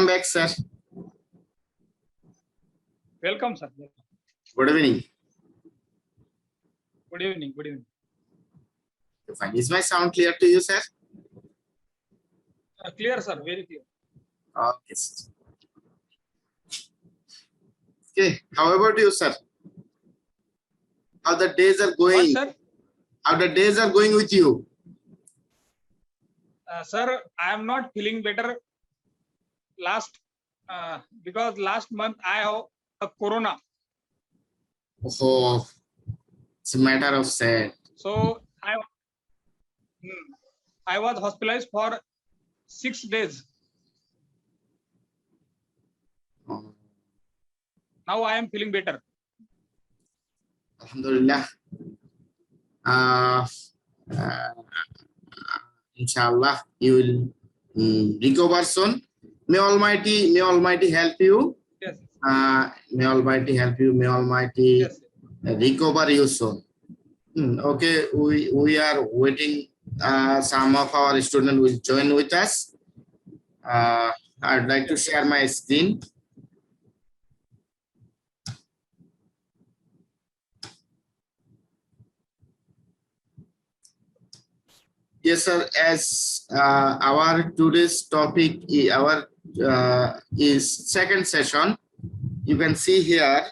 Welcome back, sir. Welcome, sir. Good evening. Good evening. Good evening. Fine. Is my sound clear to you, sir? Clear, sir. Very clear. Okay. Sir. Okay. How about you, sir? How the days are going? What, sir? How the days are going with you? Sir, I am not feeling better. Because last month I have a corona. Oh, it's a matter of sad. So I was hospitalized for 6 days. Oh. Now I am feeling better. Alhamdulillah. Inshallah, you will recover soon. May Almighty help you. Yes. May Almighty help you. May Almighty Yes. recover you soon. Okay, we are waiting. Some of our students will join with us. I'd like to share my screen. Yes, sir. As our today's topic, is second session. You can see here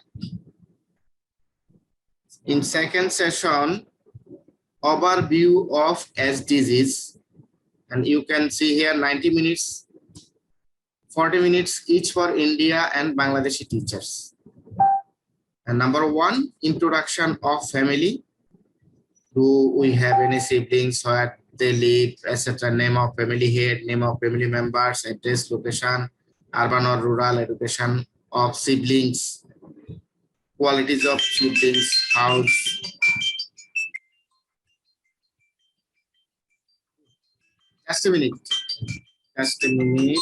in second session, overview of SDGs, and you can see here 90 minutes, 40 minutes each for India and Bangladeshi teachers. And number one, introduction of family. Do we have any siblings, where they live, etc. Name of family head, name of family members, address, location, urban or rural, education of siblings, qualities of siblings, house. Just a minute. Just a minute.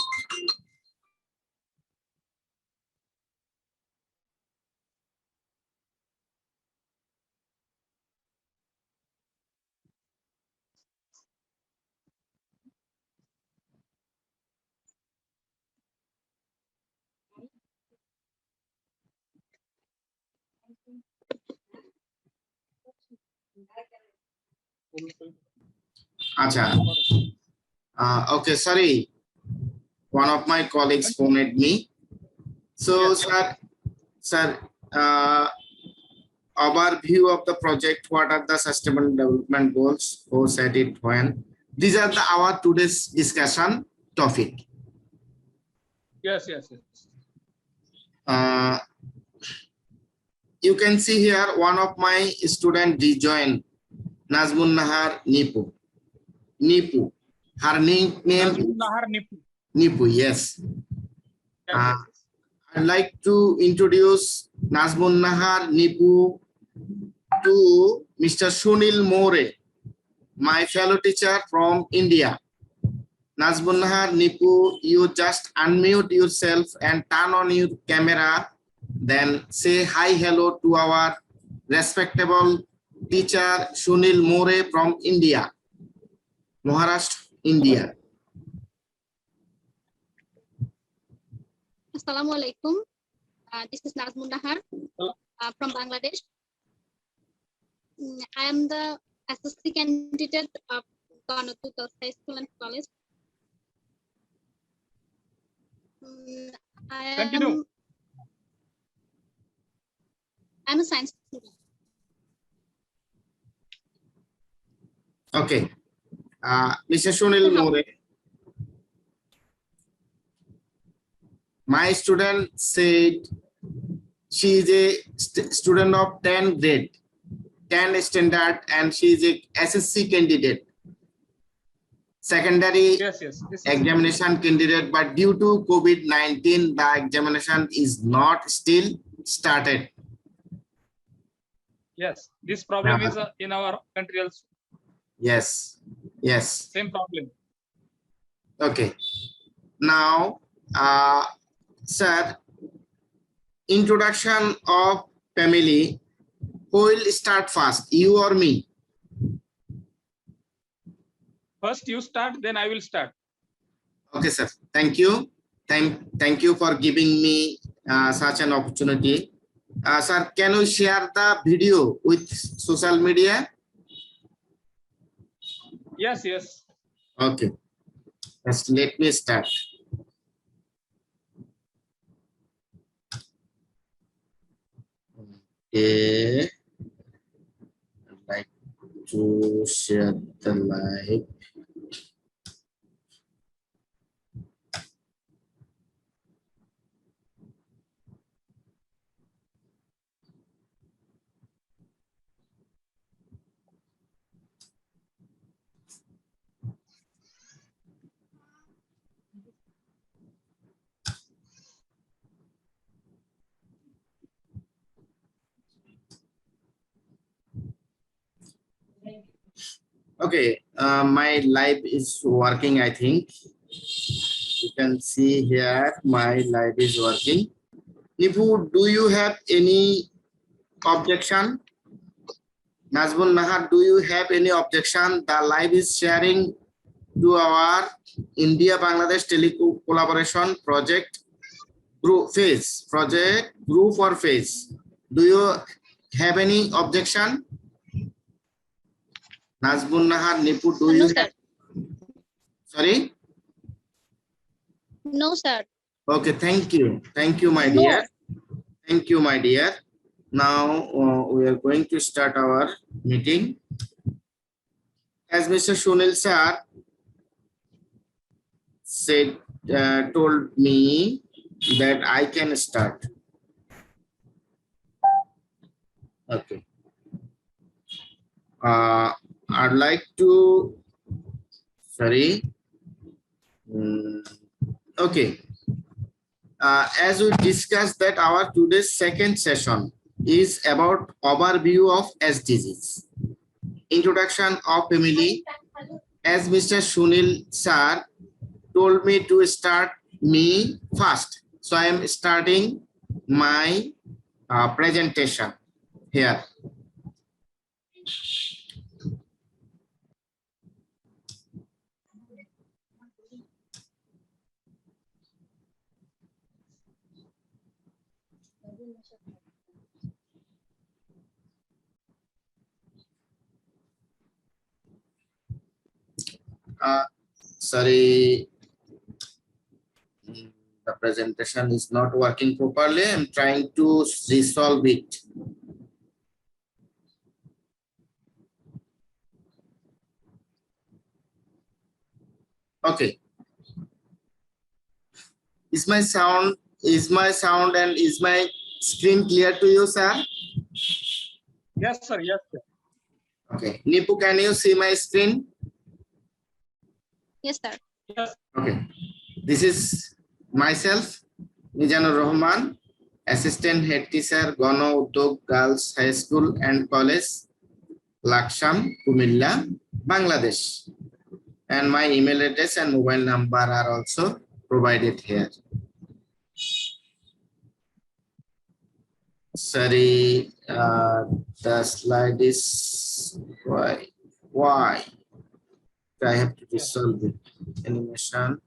Acha. Okay, sorry. One of my colleagues phoned me. So, Yes. sir, overview of the project. What are the sustainable development goals? Who set it when? These are our today's discussion topic. Yes. Yes. You can see here one of my students rejoined, Nazmun Nahar Nipu. Her name Nazmun Nahar Nipu. Nipu, yes. Yes. I'd like to introduce Nazmun Nahar Nipu to Mr. Sunil More, my fellow teacher from India. Nazmun Nahar Nipu, you just unmute yourself and turn on your camera, then say hi, hello to our respectable teacher Sunil More from India, Maharashtra, India. Assalamu alaikum. This is Nazmun Nahar from Bangladesh. I am the SSC candidate of Ganatu Girls High School and College. Continue. I'm a science student. Okay. Mr. Sunil More, my student said she is a student of 10 grade, 10 standard, and she is a SSC candidate, secondary examination candidate, but due to COVID-19, the examination is not still started. Yes, this problem is in our country also. Yes. Same problem. Okay. Now, sir, introduction of family. Who will start first, you or me? First you start, then I will start. Okay, sir. Thank you. Thank you for giving me such an opportunity. Sir, can you share the video with social media? Yes, yes. Okay. Let me start. Okay. I'd like to share the live. Okay, my live is working, I think. You can see here my live is working. Nipu, do you have any objection? Nazmul Nahar, do you have any objection? The live is sharing to our India Bangladesh tele collaboration project group phase, project group or phase. Do you have any objection? Nazmul Nahar, Nipu, do No, you sir. have? Sorry? No, sir. Okay, thank you. Thank you, my No. dear. Thank you, my dear. Now we are going to start our meeting. As Mr. Shunil sir said, told me that I can start. Okay. I'd like to, sorry. Okay. As we discussed that our today's second session is about overview of SDGs. Introduction of family. As Mr. Shunil sir told me to start me first. So I am starting my presentation here. Sorry, the presentation is not working properly. I'm trying to resolve it. Okay. Is my sound and is my screen clear to you, sir? Yes, sir. Yes, sir. Okay. Nipu, can you see my screen? Yes, sir. Yes. Okay. This is myself, Mizanur Rahman, Assistant Head Teacher, Gano Uddog Girls High School and College, Laksham, Kumilla, Bangladesh. And my email address and mobile number are also provided here. Sorry, the slide is why I have to resolve it. Animation.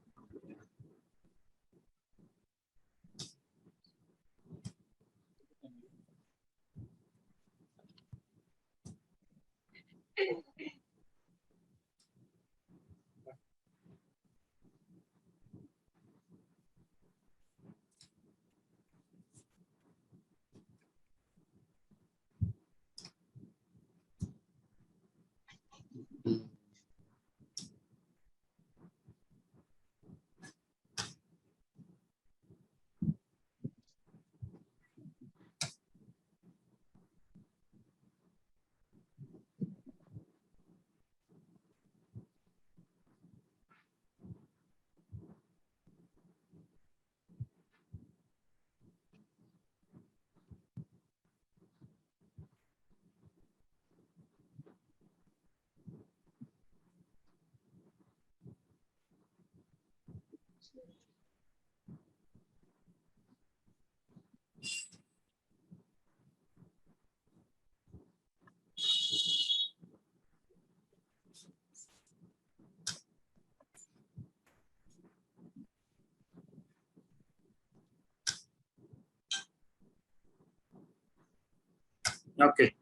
Okay.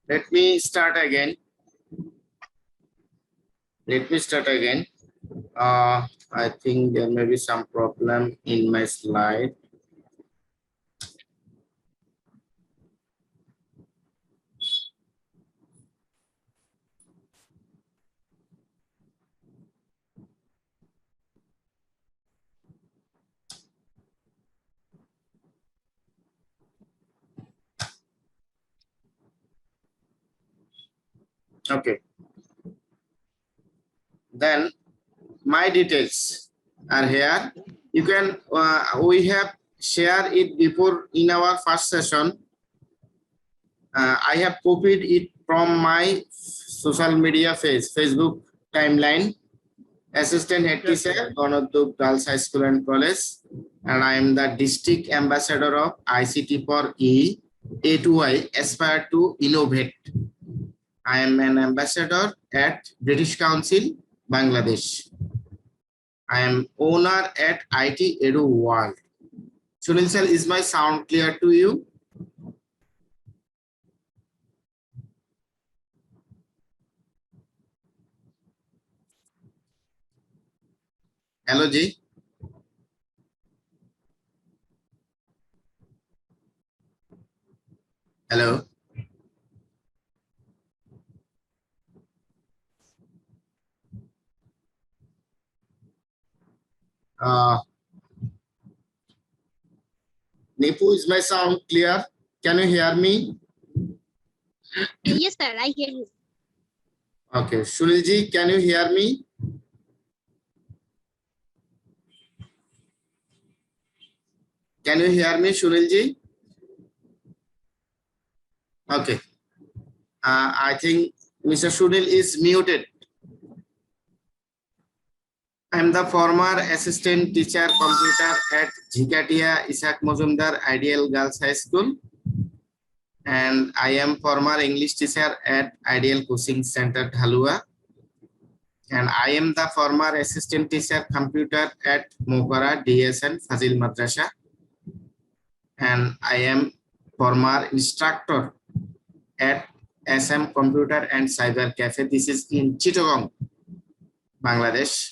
Let me start again. I think there may be some problem in my slide. Okay. Then my details are here. You can, we have shared it before in our first session. I have copied it from my social media Facebook timeline. Assistant Head Yes, Teacher, Ganadub Girls High School and College, and I am the District Ambassador of ICT for A2I, Aspire to Innovate. I am an ambassador at British Council, Bangladesh. I am owner at IT Edu World. Sunil sir, is my sound clear to you? Hello, Ji. Hello. Nipu, is my sound clear? Can you hear me? Yes, sir, I hear you. Okay. Sunil Ji, can you hear me? Can you hear me, Sunil Ji? Okay. I think Mr. Sunil is muted. I am the former assistant teacher computer at Jhikatia Ishak Mozumdar Ideal Girls High School. And I am former English teacher at Ideal Coaching Center, Dhalua. And I am the former assistant teacher computer at Mokara DSN Fazil Madrasa. And I am former instructor at SM Computer and Cyber Cafe. This is in Chittagong, Bangladesh.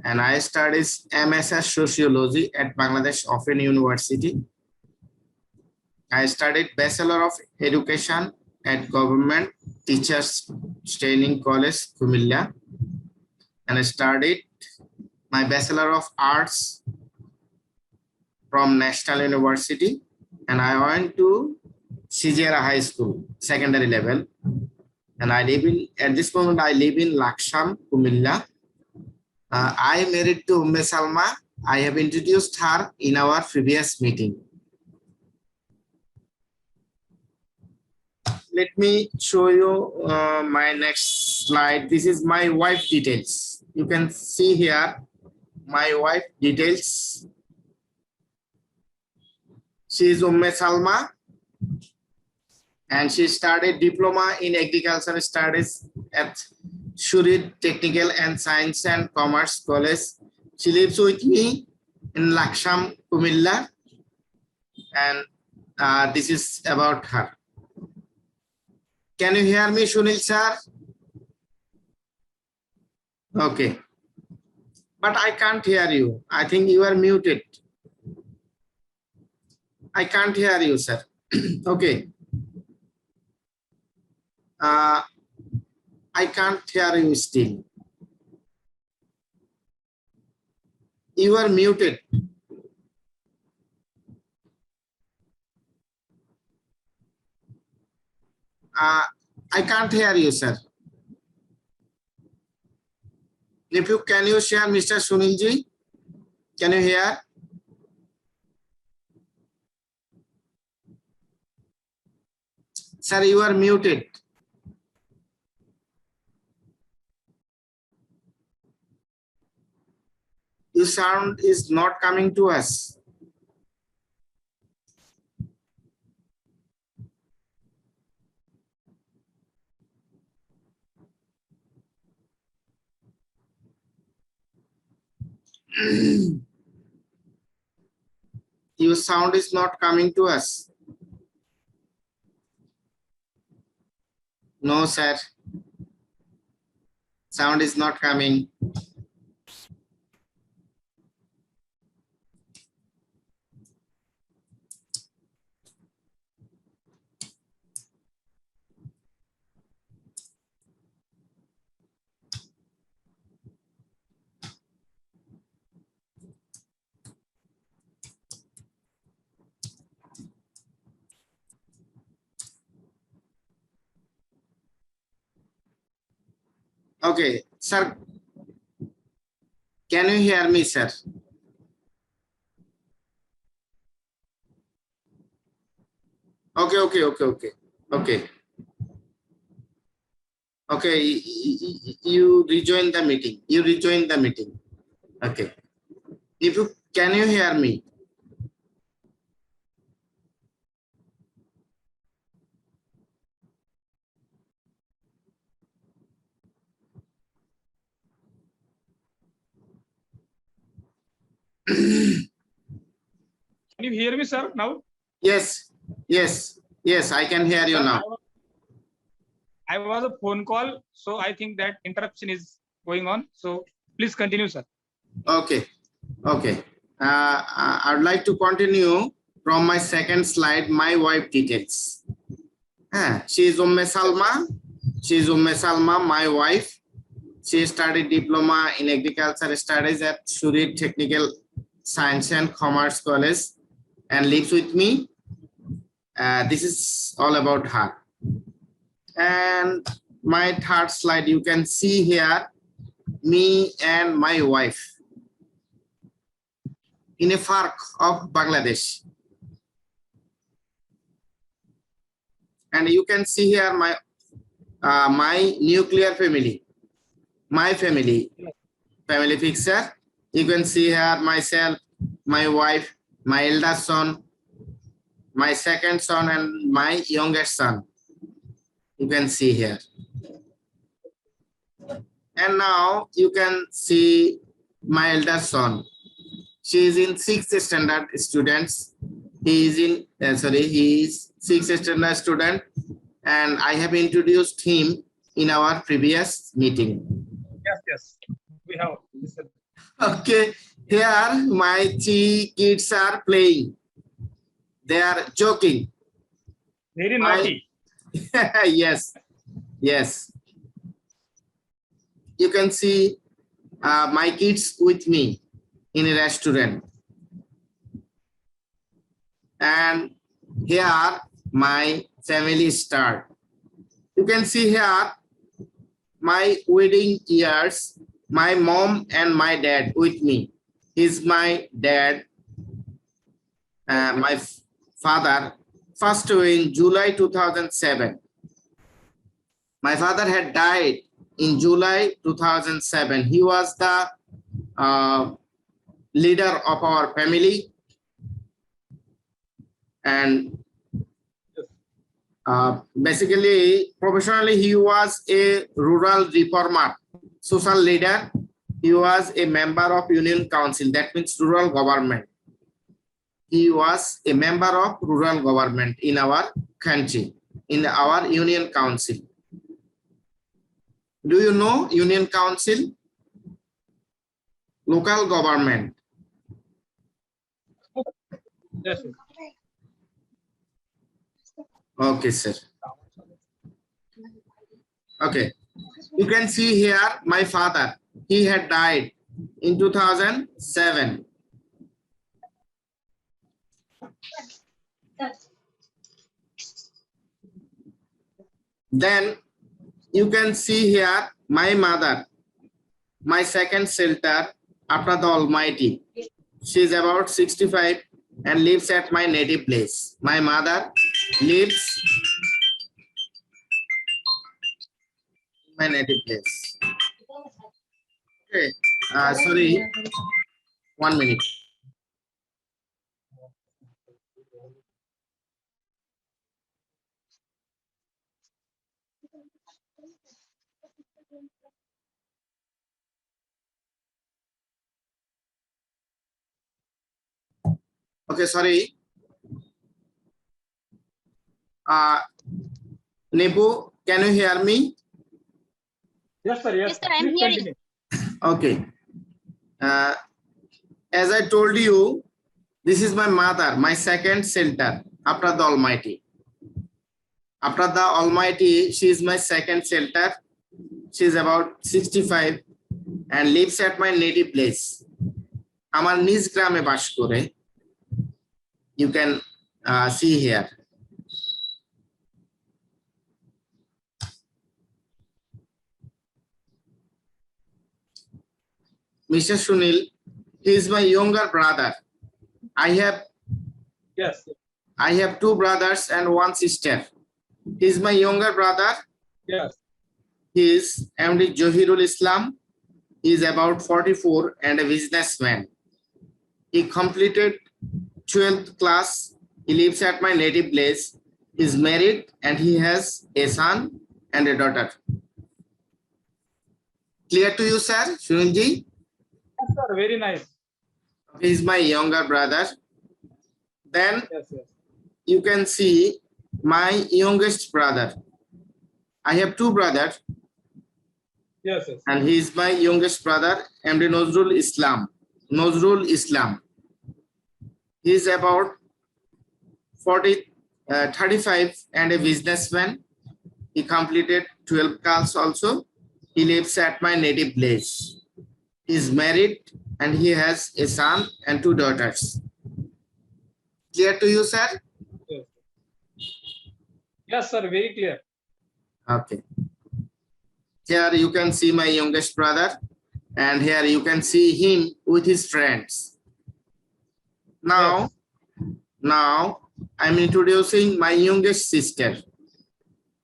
And I studied MSS Sociology at Bangladesh Open University. I studied Bachelor of Education at Government Teachers Training College, Kumilla. And I studied my Bachelor of Arts from National University. And I went to Sijera High School, secondary level. And I live in, at this moment, I live in Laksham, Kumilla. I am married to Umme Salma. I have introduced her in our previous meeting. Let me show you my next slide. This is my wife details. You can see here my wife details. She is Umme Salma, and she started diploma in agriculture studies at Shurid Technical and Science and Commerce College. She lives with me in Laksham, Kumilla, and this is about her. Can you hear me, Sunil sir? Okay. But I can't hear you. I think you are muted. I can't hear you, sir. Okay. I can't hear you still. You are muted. I can't hear you, sir. If you can you share, Mr. Sunilji? Can you hear? Sir, you are muted. Your sound is not coming to us. Your sound is not coming to us. No, sir. Sound is not coming. Okay, sir. Can you hear me, sir? Okay. Okay. Okay, you rejoin the meeting. You rejoin the meeting. Okay. If you can you hear me? Can you hear me, sir, now? Yes. I can hear you Sir, now. I was a phone call, so I think that interruption is going on. So please continue, sir. Okay. I would like to continue from my second slide. My wife details. She is Salma. My wife. She studied diploma in agriculture studies at Shurit Technical Science and Commerce College and lives with me. This is all about her. And my third slide, you can see here me and my wife in a park of Bangladesh. And you can see here my nuclear family, my family picture. You can see here myself, my wife, my elder son, my second son, and my youngest son. You can see here. And now you can see my elder son. She is in 6th standard students. He is 6th standard student, and I have introduced him in our previous meeting. Yes. We have listened. Okay, here my 3 kids are playing. They are joking. Very naughty. Yes. You can see my kids with me in a restaurant. And here my family start. You can see here my wedding years, my mom and my dad with me. He's my dad, my father, passed away in July 2007. My father had died in July 2007. He was the leader of our family, and basically professionally he was a rural reformer, social leader. He was a member of Union Council, that means rural government. He was a member of rural government in our country, in our Union Council. Do you know Union Council? Local government. Yes, sir. Okay, sir. Okay. You can see here my father. He had died in 2007. Then you can see here my mother, my second shelter after the Almighty. She is about 65 and lives at my native place. My mother lives in my native place. Okay, sorry, 1 minute. Okay, sorry. Nebu, Can you hear me? Yes, sir. Yes, Yes, sir, I am Please hearing. continue. Okay. As I told you, this is my mother, my second shelter after the Almighty. After the Almighty, she is my second shelter. She is about 65 and lives at my native place. আমার নিজ গ্রামে বাস করে। You can see here. Mr. Sunil, he is my younger brother. Yes. I have two brothers and one sister. He is my younger brother. Yes. He is MD Johirul Islam. He is about 44 and a businessman. He completed 12th class. He lives at my native place. He is married and he has a son and a daughter. Clear to you, sir? Sunilji? Yes, sir. Very nice. He is my younger brother. Then Yes, yes. you can see my youngest brother. I have two brothers Yes, yes. and he is my youngest brother, MD Nozrul Islam. Nozrul Islam. He is about 35 and a businessman. He completed 12 class also. He lives at my native place. He is married and he has a son and two daughters. Clear to you, sir? Yes. Yes, sir. Very clear. Okay. Here you can see my youngest brother and here you can see him with his friends. Now, Yes. now I'm introducing my youngest sister.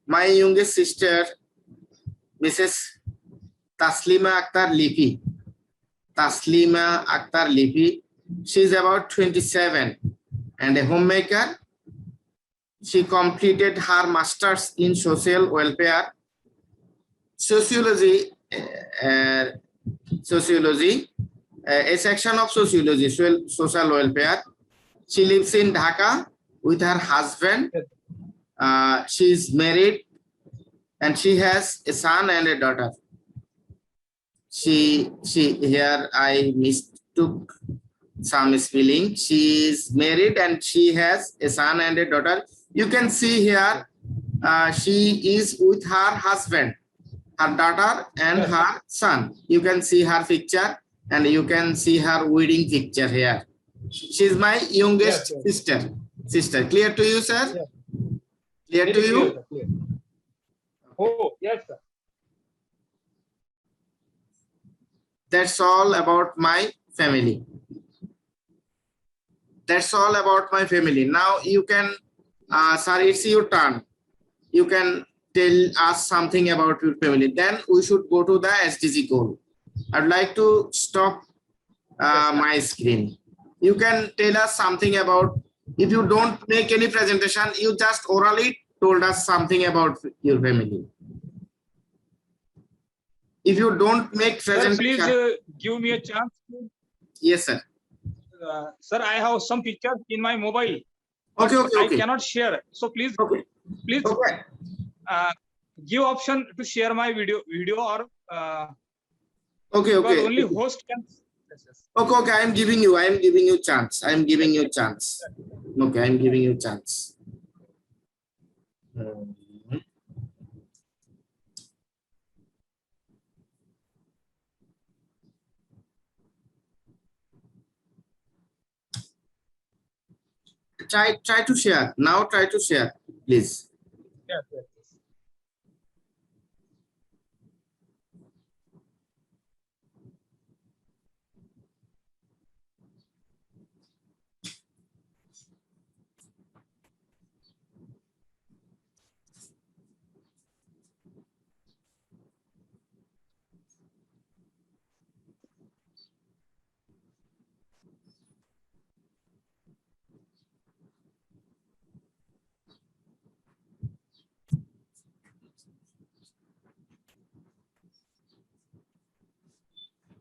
My youngest sister, Mrs. Taslima Akhtar Lipi. Taslima Akhtar Lipi. She's about 27 and a homemaker. She completed her master's in social welfare, sociology, a section of sociology, social welfare. She lives in Dhaka with her husband. She is married and she has a son and a daughter. Here I mistook some spelling. She is married and she has a son and a daughter. You can see here she is with her husband, her daughter and Yes. her son. You can see her picture and you can see her wedding picture here. She is my youngest Yes, yes. sister. Clear to you, sir? Yes. Clear Very to you? clear, sir, clear. Oh, yes, sir. That's all about my family. That's all about my family. Now you can, sir, it's your turn. You can tell us something about your family. Then we should go to the SDG goal. I'd like to stop my screen. You can tell us something about, if you don't make any presentation, you just orally told us something about your family. If you don't make Sir, please presentation, give me a chance. yes, sir. Sir, I have some pictures in my mobile. Okay, but okay, I okay. cannot share. So please, Okay, please okay. give option to share my video or Okay, because okay. only host can. Yes, yes. Okay, okay. I am giving you chance. I am giving you chance. Okay, I am giving you chance. Try to share. Now try to share, please. Yes, yes, yes.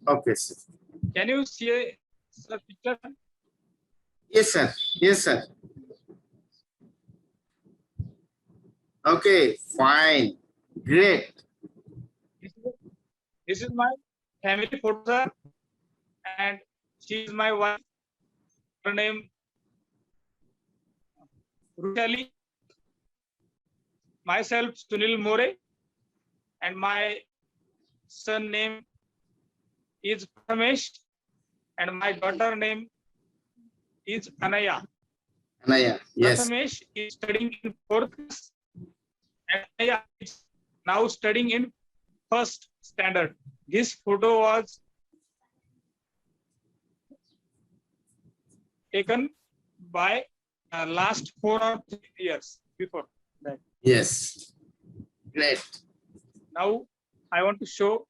Okay, sir. Can you see the picture? Yes, sir. Yes, sir. Okay, fine. Great. This is my family photo, sir, and she is my wife. Her name Ruchali. Myself Sunil More, and my son name is Pramesh, and my daughter name is Anaya. Anaya, yes. Prathamesh is studying in 4th class, and Anaya is now studying in 1st standard. This photo was taken by last 4 or 3 years before that. Yes. Great. Now I want to show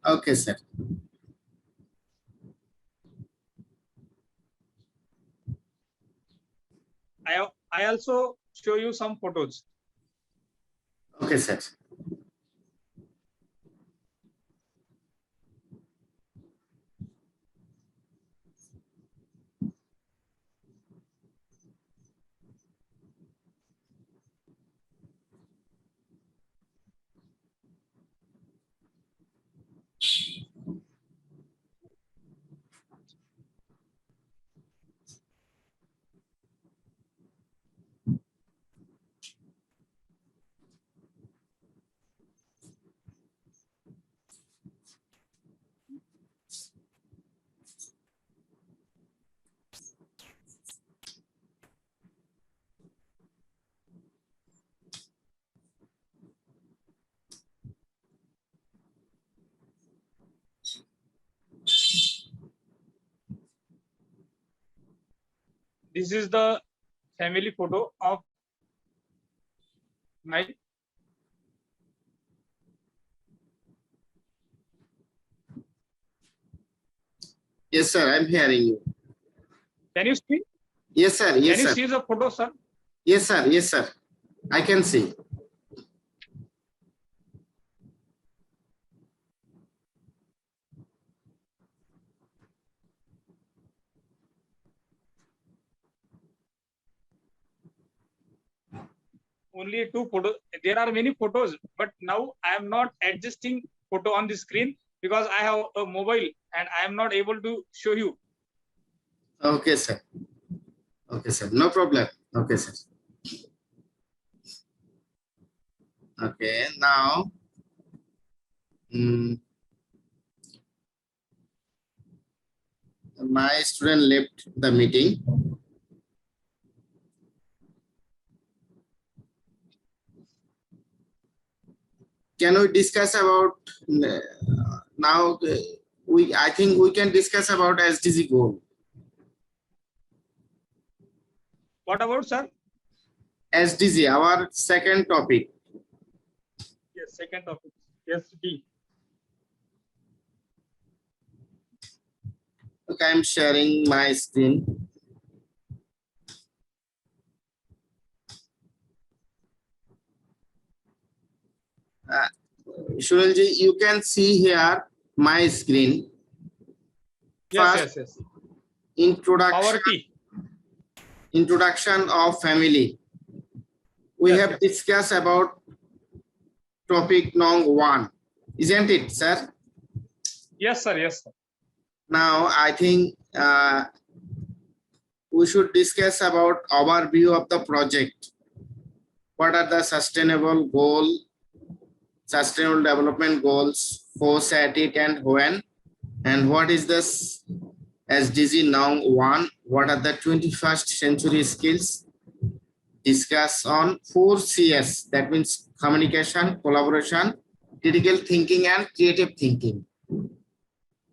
Okay, sir. I also show you some photos. Okay, sir. This is the family photo of my Yes, sir. I'm hearing you. Can you see? Yes, sir. Yes, Can you sir. see the photo, sir? Yes, sir. Yes, sir. I can see. Only 2 photos. There are many photos, but now I am not adjusting photo on the screen because I have a mobile and I am not able to show you. Okay, sir. Okay, sir. No problem. Okay, sir. Okay, now. My student left the meeting. Can we discuss about now? I think we can discuss about SDG goal. What about, sir? SDG, our second topic. Yes, second topic. Yes, D. Okay, I'm sharing my screen. Shunilji, you can see here my screen. Yes, First, yes. Introduction. Poverty. Introduction of family. We Yes, have yes. discussed about topic number 1, isn't it, sir? Yes, sir. Yes, sir. Now, I think we should discuss about overview of the project. What are the sustainable goal, sustainable development goals, who set it and when, and what is this SDG now 1? What are the 21st century skills? Discuss on 4 CS, that means communication, collaboration, critical thinking, and creative thinking.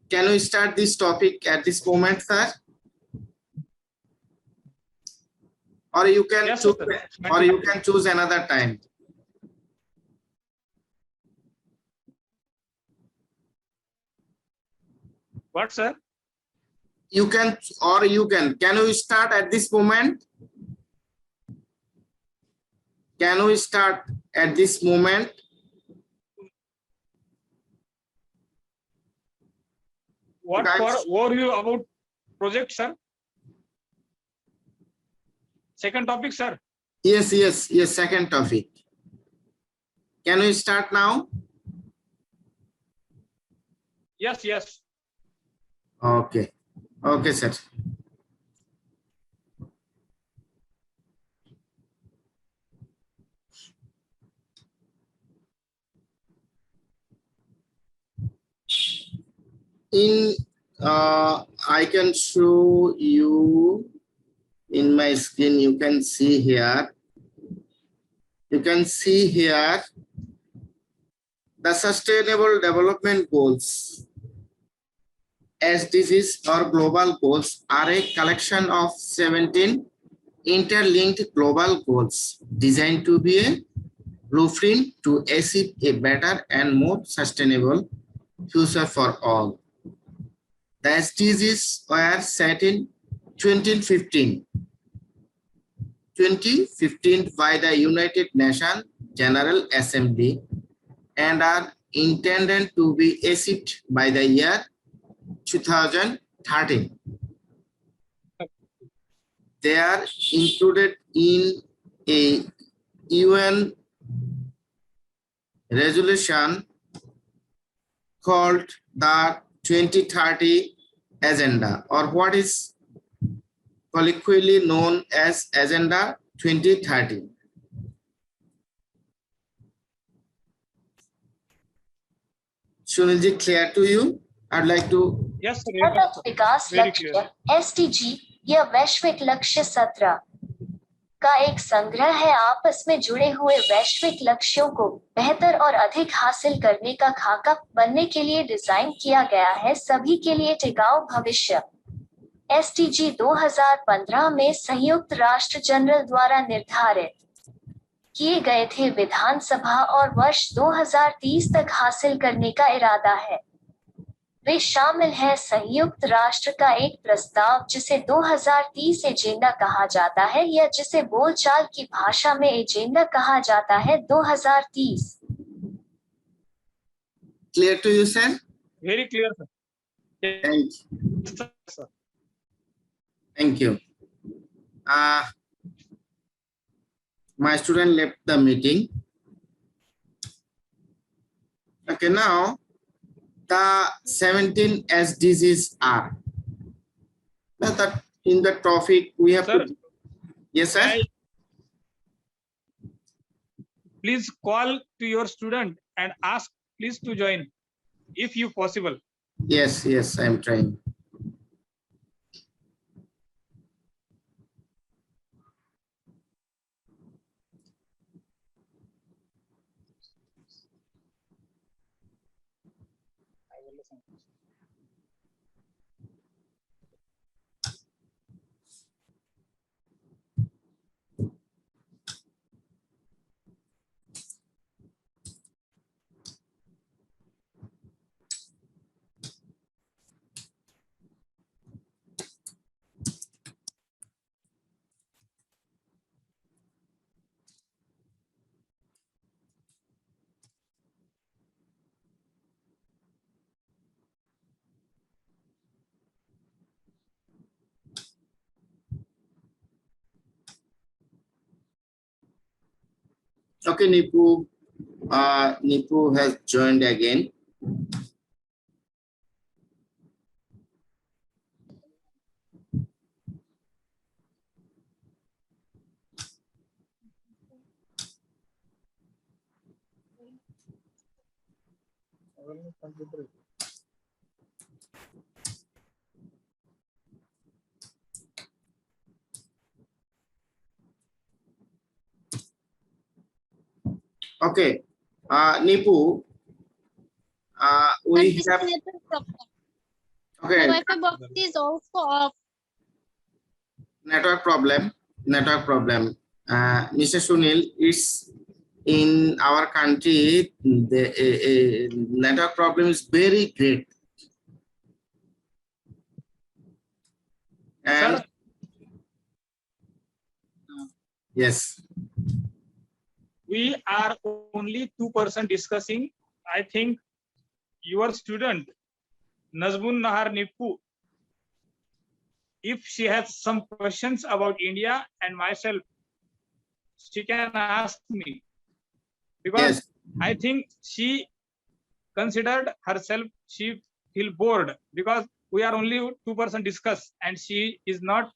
Can we start this topic at this moment, sir? Or you can Yes, choose, sir. or you can choose another time. What, sir? You can, or you can. Can we start at this moment? Can we start at this moment? what Guys. for overview about project, sir? Second topic, sir. Yes, yes, yes, second topic. Can we start now? Yes, yes. Okay. Okay, sir. In I can show you in my screen. You can see here. You can see here the Sustainable Development Goals. SDGs or global goals are a collection of 17 interlinked global goals designed to be a blueprint to achieve a better and more sustainable future for all. The SDGs were set in 2015 by the United Nations General Assembly and are intended to be achieved by the year 2013. They are included in a UN resolution called the 2030 Agenda, or what is colloquially known as Agenda 2030. Sunilji, clear to you? I'd like to. Yes, sir. सतत विकास Very लक्ष्य clear. SDG यह वैश्विक लक्ष्य 17 का एक संग्रह है। आपस में जुड़े हुए वैश्विक लक्ष्यों को बेहतर और अधिक हासिल करने का खाका बनने के लिए डिजाइन किया गया है, सभी के लिए टिकाऊ भविष्य। SDG 2015 में संयुक्त राष्ट्र जनरल द्वारा निर्धारित किए गए थे विधानसभा और वर्ष 2030 तक हासिल करने का इरादा है। वे शामिल है संयुक्त राष्ट्र का एक प्रस्ताव जिसे 2030 एजेंडा कहा जाता है या जिसे बोलचाल की भाषा में एजेंडा कहा जाता है 2030। Clear to you, sir? Very clear, sir. Thank you. Yes, sir. Thank you. My student left the meeting. Okay, now the 17 SDGs are. Now that in the topic we have Sir. to. Yes, sir. Please call to your student and ask please to join if you possible. Yes, yes, I am trying. I will listen. Okay, Nipu. Nipu has joined again. Okay, Nipu, we have. Okay. The Wi-Fi box is also off. Network problem. Mr. Sunil, it's in our country, the network problem is very great. And Sir, yes, we are only 2% discussing. I think your student Nazmun Nahar Nipu, if she has some questions about India and myself, she can ask me, because Yes. I think she considered herself, she feel bored because we are only 2% discuss and she is not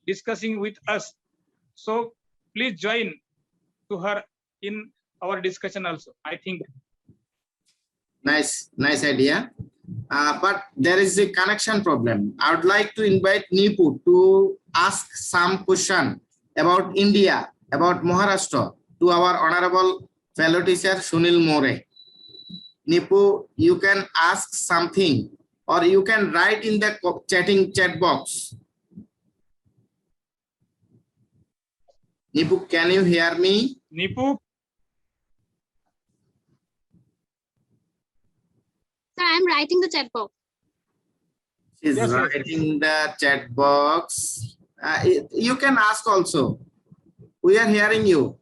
discussing with us. So please join to her in our discussion also, I think. Nice idea. But there is a connection problem. I would like to invite Nipu to ask some question about India, about Maharashtra to our honorable fellow teacher Sunil More. Nipu, you can ask something or you can write in the chat box. Nipu, can you hear me? Nipu, Sir, I'm writing the chat box. She's Yes, yes. writing the chat box. You can ask also. We are hearing you.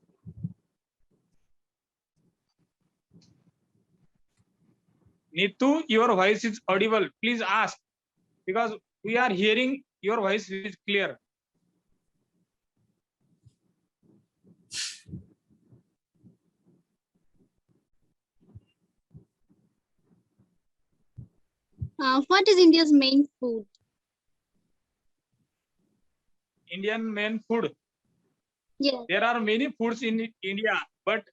Nitu, your voice is audible. Please ask, because we are hearing your voice is clear. What is India's main food? Indian main food. Yes. There are many foods in India, but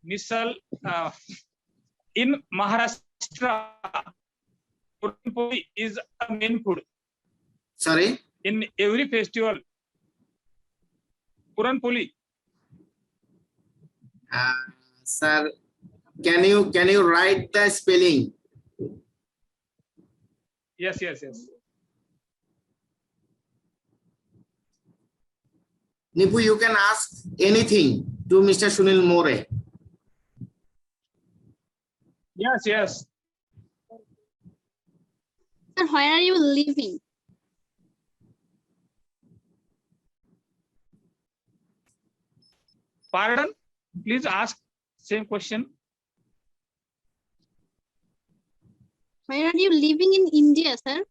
misal in Maharashtra, Puran Poli is a main food. Sorry? In every festival, Puran Poli. Sir, can you write the spelling? Yes, yes, yes. Nipu, you can ask anything to Mr. Sunil More. Yes, yes. Sir, where are you living? Pardon? Please ask same question. Where are you living in India, sir?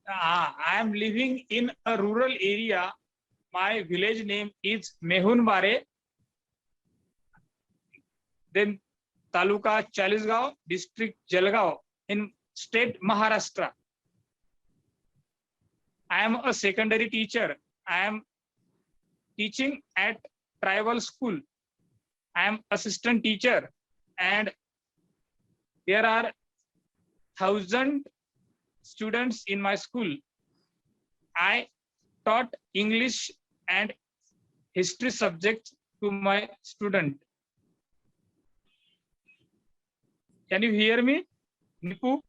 I am living in a rural area. My village name is Mehunbare. Then Taluka Chalisgaon, district Jalgaon, in state Maharashtra. I am a secondary teacher. I am teaching at tribal school. I am assistant teacher, and there are 1,000 students in my school. I taught English and history subjects to my student. Can you hear me, Nipu?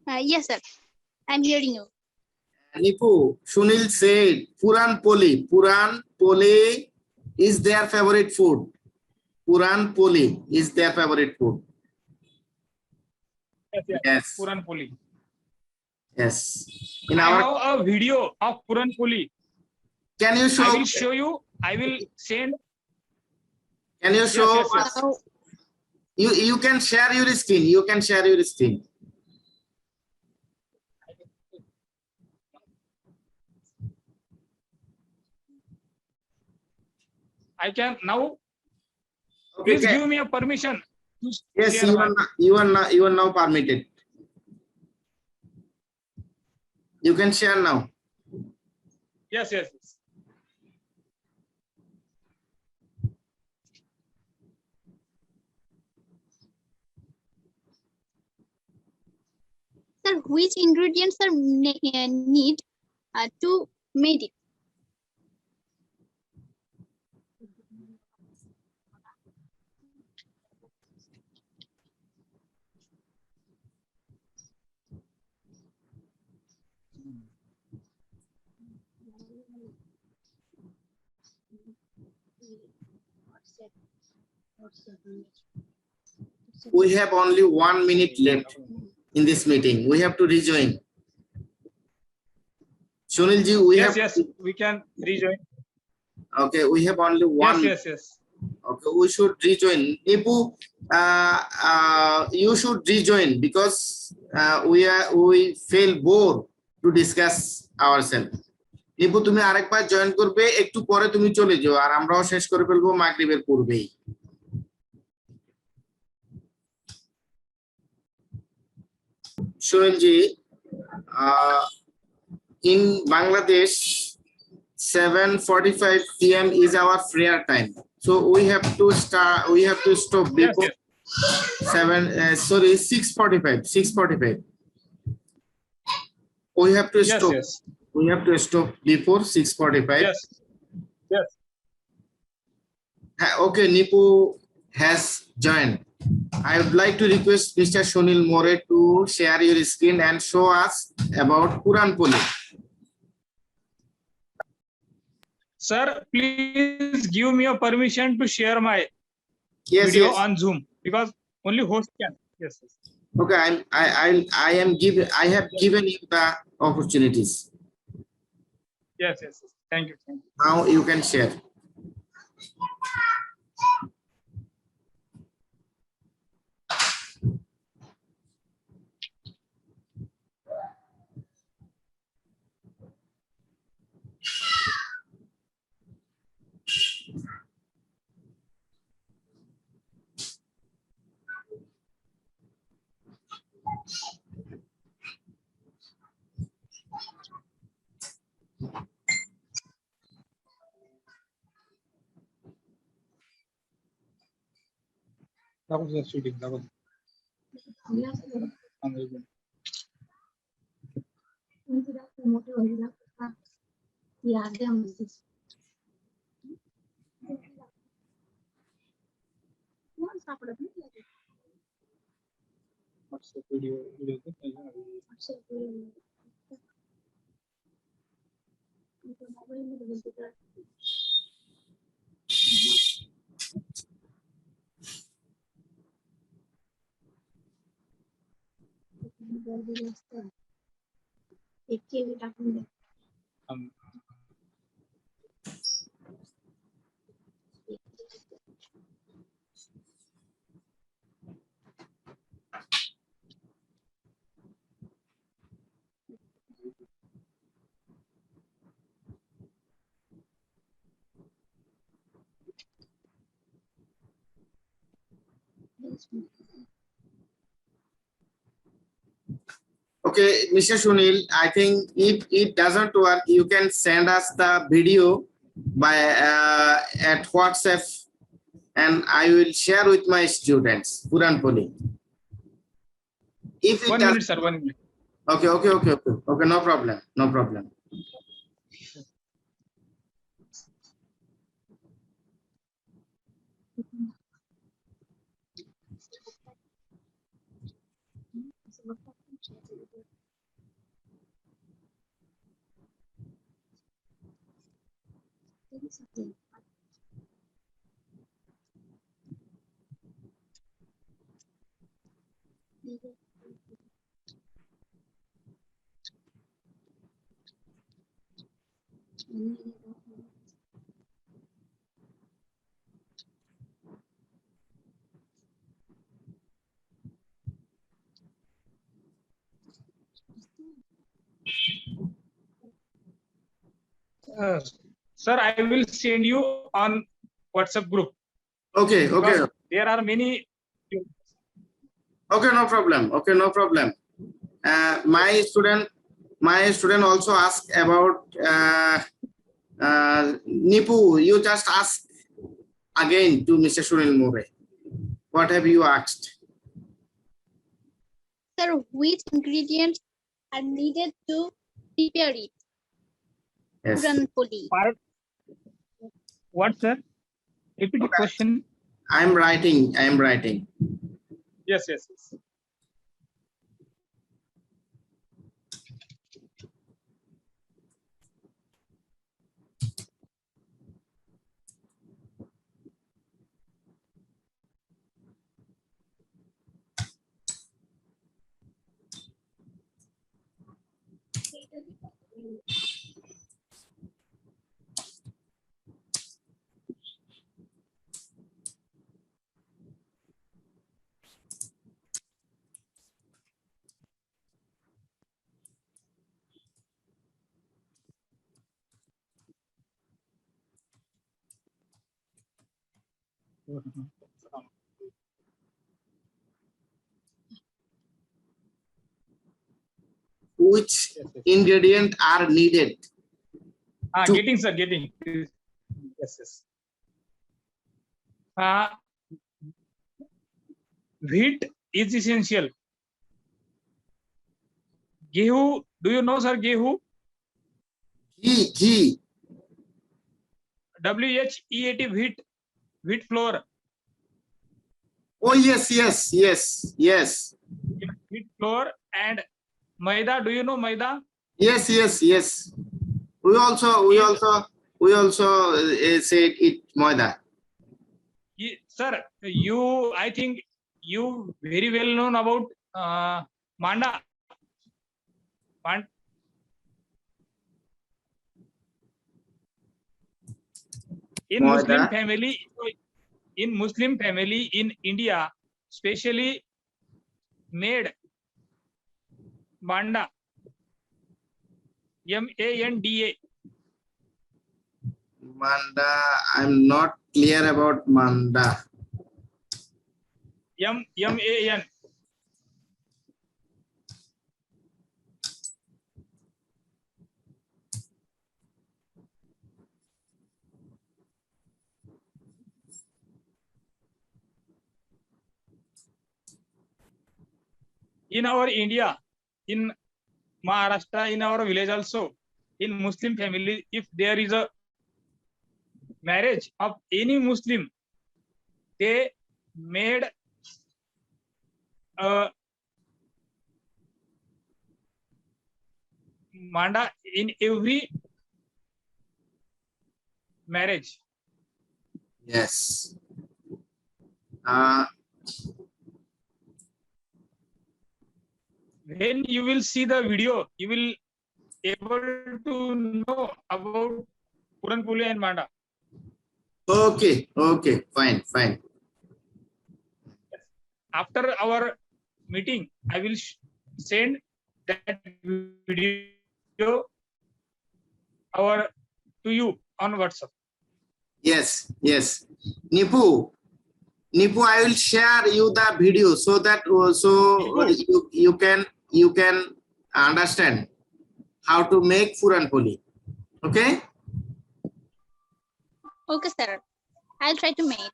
Yes, sir. I'm hearing you. Nipu, Sunil said Puran Poli. Puran Poli is their favorite food. Puran Poli is their favorite food. Yes, yes. Yes. Puran Poli. Yes. In I our, have a video of Puran Poli. can you I show? will show you. I will send. Can you show? Yes, yes, yes. You can share your screen. You can share your screen. I can now. Okay. Please give me a permission. To Yes, share my- you are now permitted. You can share now. Yes, yes, yes. Sir, which ingredients are need to make it? We have only 1 minute left in this meeting. We have to rejoin. Sunilji, we Yes, have. yes. We can rejoin. Okay, we have only one. Yes, yes, yes. Okay, we should rejoin. Nipu, you should rejoin because we feel bored to discuss ourselves. Nipu তুমি আরেকবার join করবে, একটু পরে তুমি চলে যাও, আর আমরাও শেষ করে ফেলবো মাগরিবের পূর্বেই। Sunilji, in Bangladesh, 7:45 p.m. is our prayer time. So we have to start. We have to stop Yes, before yes. 6:45. 6:45. We have to Yes, stop. yes. We have to stop before 6:45. Yes. Yes. Okay, Nipu has joined. I would like to request Mr. Sunil More to share your screen and show us about Quran Poli. Sir, please give me a permission to share my Yes, video yes. on Zoom because only host can. Yes. Yes. Okay, I have given you the opportunities. Yes. Yes. Thank you. Thank you. Now you can share. That was just shooting. That was. What's the video? Okay, Mr. Sunil, I think if it doesn't work, you can send us the video by at WhatsApp, and I will share with my students Quran Poli. If it 1 does, minute, sir. 1 minute. okay, no problem, no problem. Sir, I will send you on WhatsApp group. Okay, because there are many. Okay, no problem. Okay, no problem. My student also asked about Nipu. You just ask again to Mr. Sunil More. What have you asked? Sir, which ingredients are needed to prepare it? Yes. Quran Poli. What, sir? Repeat the question. I am writing. Yes, yes, yes. Which ingredient are needed? to- Getting, sir, getting. Yes, yes. Wheat is essential. Gehu, do you know, sir, Gehu? Ghee. WHEAT, wheat flour. Oh, yes. Wheat flour and maida. Do you know maida? Yes. We also said it maida. Sir, I think you very well known about manda. In Muslim Maida. family, in India, specially made manda. MANDA. Manda. I'm not clear about manda. MAN. In our India, in Maharashtra, in our village also, in Muslim family, if there is a marriage of any Muslim, they made a manda in every marriage. Yes. When you will see the video, you will able to know about Puran Puli and manda. Okay. Fine. After our meeting, I will send that video to you on WhatsApp. Yes. Nipu, I will share you the video so that you can understand how to make Puran Poli. Okay? Okay, sir. I'll try to make.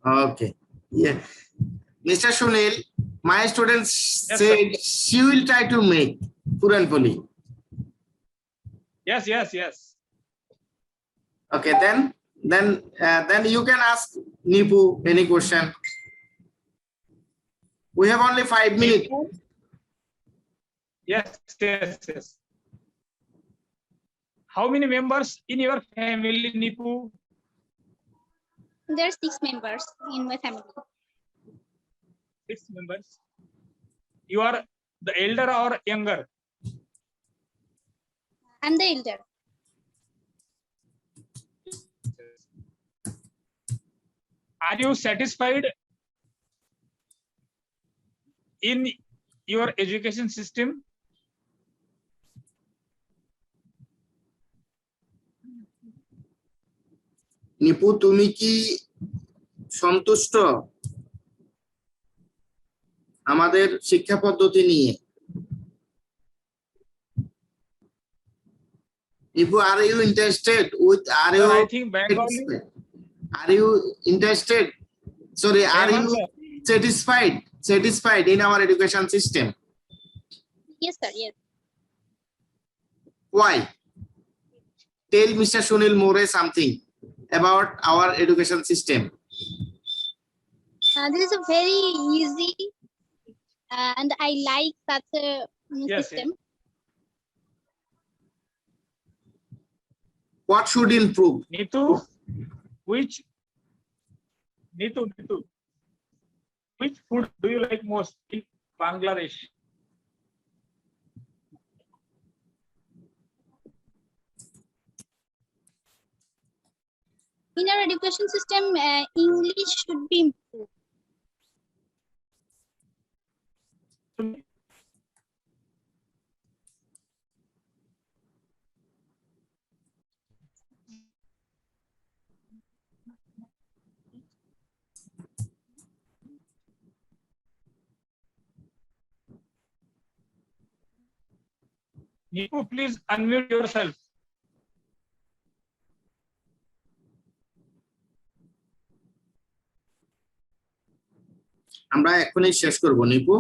Okay. Yeah. Mr. Sunil, my students Yes, said she will try to make Puran Poli. Yes. Okay, then you can ask Nipu any question. We have only 5 minutes. Yes. How many members in your family, Nipu? There are 6 members in my family. 6 members. You are the elder or younger? I'm the elder. Are you satisfied in your education system? Nipu তুমি কি সন্তুষ্ট আমাদের শিক্ষা পদ্ধতি নিয়ে? Nipu, are you interested with I think Bengali. Are you interested? Sorry, are you satisfied in our education system? Yes, sir. Yes. Why? Tell Mr. Sunil More something about our education system. This is a very easy and I like such a system. What should improve? Nitu, which food do you like most in Bangladesh? In our education system, English should be improved. Nipu, please unmute yourself. আমরা এখনই শেষ করব নিপু,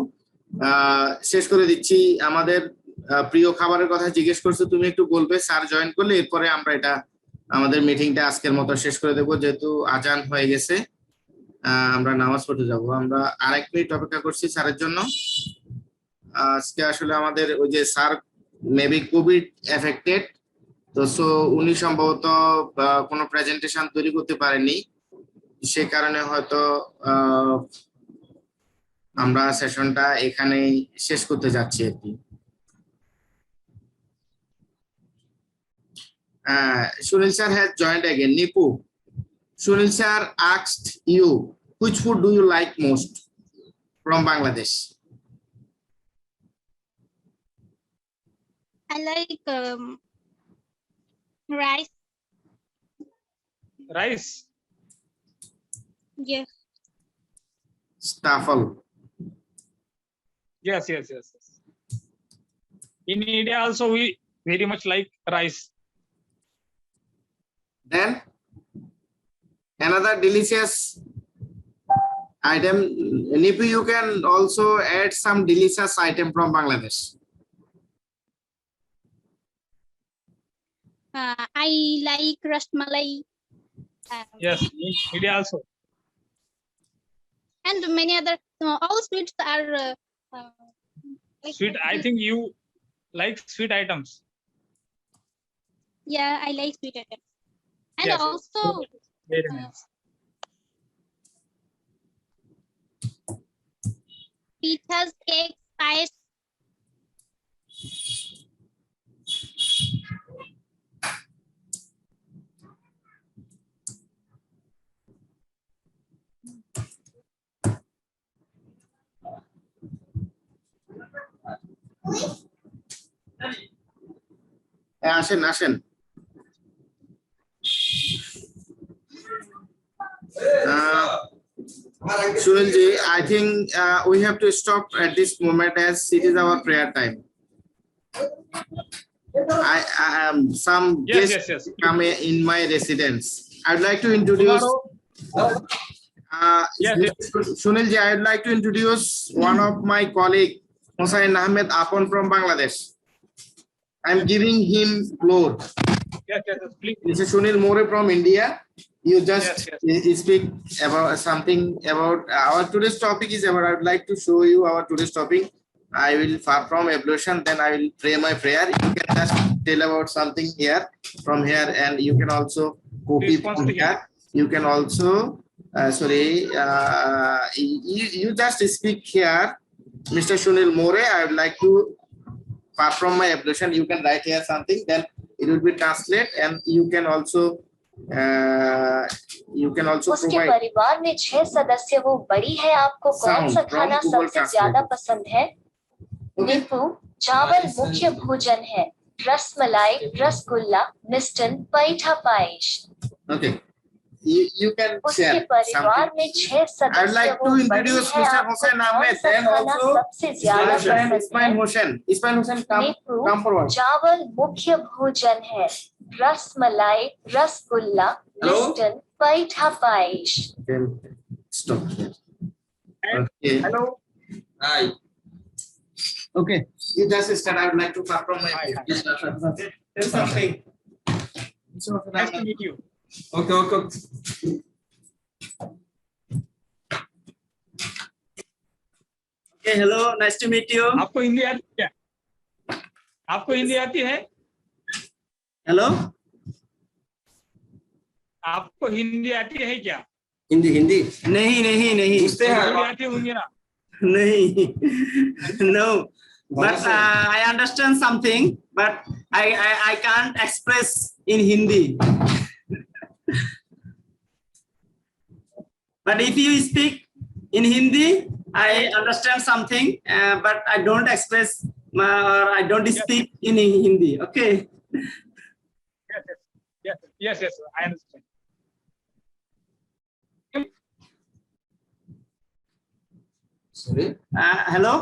শেষ করে দিচ্ছি। আমাদের প্রিয় খাবারের কথা জিজ্ঞেস করছো, তুমি একটু বলবে, স্যার জয়েন করলে এরপরে আমরা এটা আমাদের মিটিংটা আজকের মতো শেষ করে দেবো, যেহেতু আজান হয়ে গেছে। আমরা নামাজ পড়তে যাব। আমরা আরেক মিনিট অপেক্ষা করছি স্যারের জন্য। আজকে আসলে আমাদের ওই যে স্যার মেবি কোভিড এফেক্টেড, তো সো উনি সম্ভবত কোনো প্রেজেন্টেশন তৈরি করতে পারেননি, সে কারণে হয়তো আমরা সেশনটা এখানেই শেষ করতে যাচ্ছি আর কি। Sunil sir has joined again. Nipu, Sunil sir asked you, which food do you like most from Bangladesh? I like rice. Rice. Yes. Staffel. Yes. In India also we very much like rice. Then another delicious item. Nipu, you can also add some delicious item from Bangladesh. I like rasmalai. Yes, in India also. And many other. All sweets are. Sweet. I think you like sweet items. Yeah, I like sweet items. And Yes. also. Very nice. Pizzas, cakes, ice. আসেন। Sunilji, I think we have to stop at this moment as it is our prayer time. I am some guests Yes. come in my residence. I'd like to introduce. Yes. Sunilji, I'd like to introduce one of my colleague, Hossain Ahmed Apon from Bangladesh. I'm giving him floor. Yes, please. This is Sunil More from India. You just Yes. speak about something about our today's topic is about. I would like to show you our today's topic. I will perform ablution, then I will pray my prayer. You can just tell about something here from here, and you can also copy Response from to here. You can also you just speak here, Mr. Sunil More. I would like to perform my ablution. You can write here something, then it will be translate, and you can also उसके provide परिवार में 6 सदस्य वो बड़ी है, आपको कौन Sound सा from खाना Google सबसे ज्यादा Translate. पसंद है? Okay. निपू, चावल मुख्य भोजन है, रसमलाई, रसगुल्ला, मिष्टन, पैठा पायस। Okay. You can उसके share परिवार something. में 6 सदस्य I'd like वो to बड़ी introduce है, Mr. आपको Hossain कौन Ahmed, सा then खाना also सबसे ज्यादा पसंद Ismail है? Hossain. Ismail Hossain, come Nipu, forward. चावल मुख्य भोजन है, रसमलाई, रसगुल्ला, मिष्टन, पैठा पायस। Then stop. Okay. Hello. Hi. Okay. You just start. I would like to perform my Hi. Tell something. Nice to meet you. Okay. Okay, hello, nice to meet you. आपको हिंदी आती है क्या? आपको हिंदी आती है? Hello, आपको हिंदी आती है क्या? हिंदी नहीं हिंदी आती होंगी ना? नहीं no, but I understand something, but I can't express in Hindi. But if you speak in Hindi, I understand something, but I don't express or I don't speak in Hindi. Okay. Yes, I understand. Hello.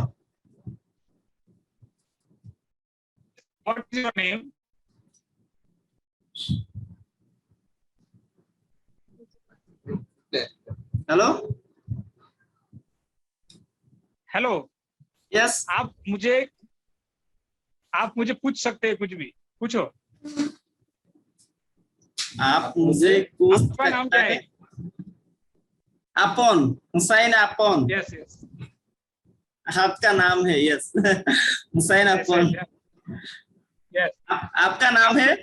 What is your name? Hello hello, yes आप मुझे पूछ सकते हैं, कुछ भी पूछो। आप मुझे कुछ आपका नाम क्या है? अपन हुसैन अपन यस यस आपका नाम है यस हुसैन अपन यस। आपका नाम है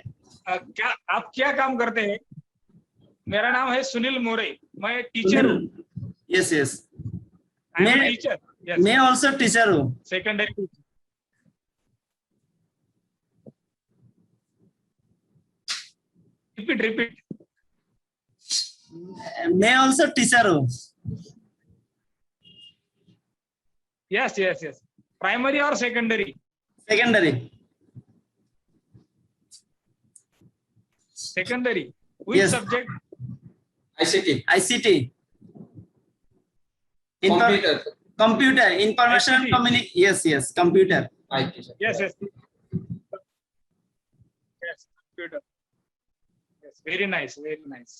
क्या आप क्या काम करते हैं? मेरा नाम है सुनील मोरे, मैं टीचर हूँ। यस यस आई एम मैं टीचर। यस, मैं ऑल्सो टीचर हूँ सेकेंडरी। Repeat repeat. मैं ऑल्सो टीचर हूँ यस यस यस। प्राइमरी और secondary? Secondary secondary. Which Yes. subject? ICT computer information ICT. yes computer Yes yes yes, computer. Yes, very nice, very nice.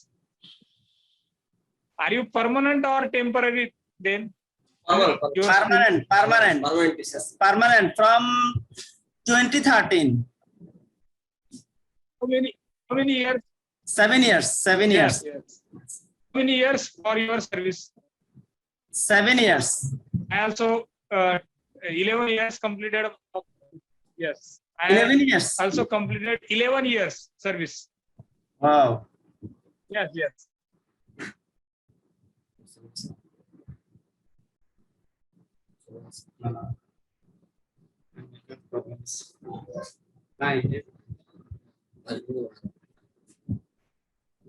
Are you permanent or temporary then? Your school? permanent from 2013 How many years? 7 years Yes yes. How many years for your service? 7 years I also 11 years completed. Yes, I 11 years also completed 11 years service. wow Yes yes.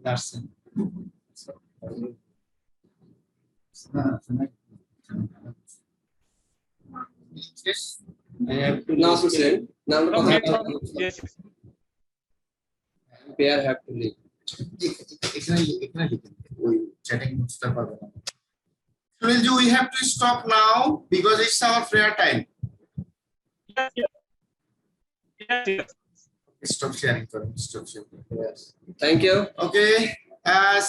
that's it. Yes. I have to Now to send. Now No, to yes yes. pair have to leave. এখানে লিখুন ওই chatting বুঝতে পারবে না। Sunil ji, we have to stop now because it's our prayer time. Yes yes. Yes yes. Stop sharing for me. Stop sharing. Yes. Thank you. Okay.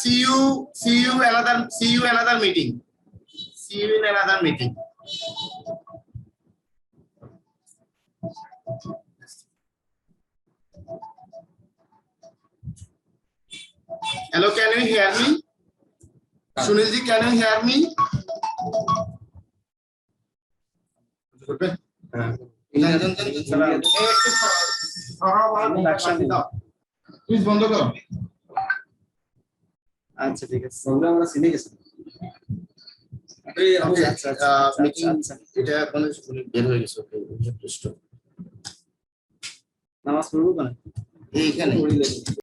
See you another meeting. See you in another meeting. Hello, can you hear me? Sunil ji, can you hear me? Please বন্ধ করো। আচ্ছা ঠিক আছে আমরা চিনে গেছি। Meeting এটা এখন বের হয়ে গেছে। নামাজ পড়বো কেন এইখানে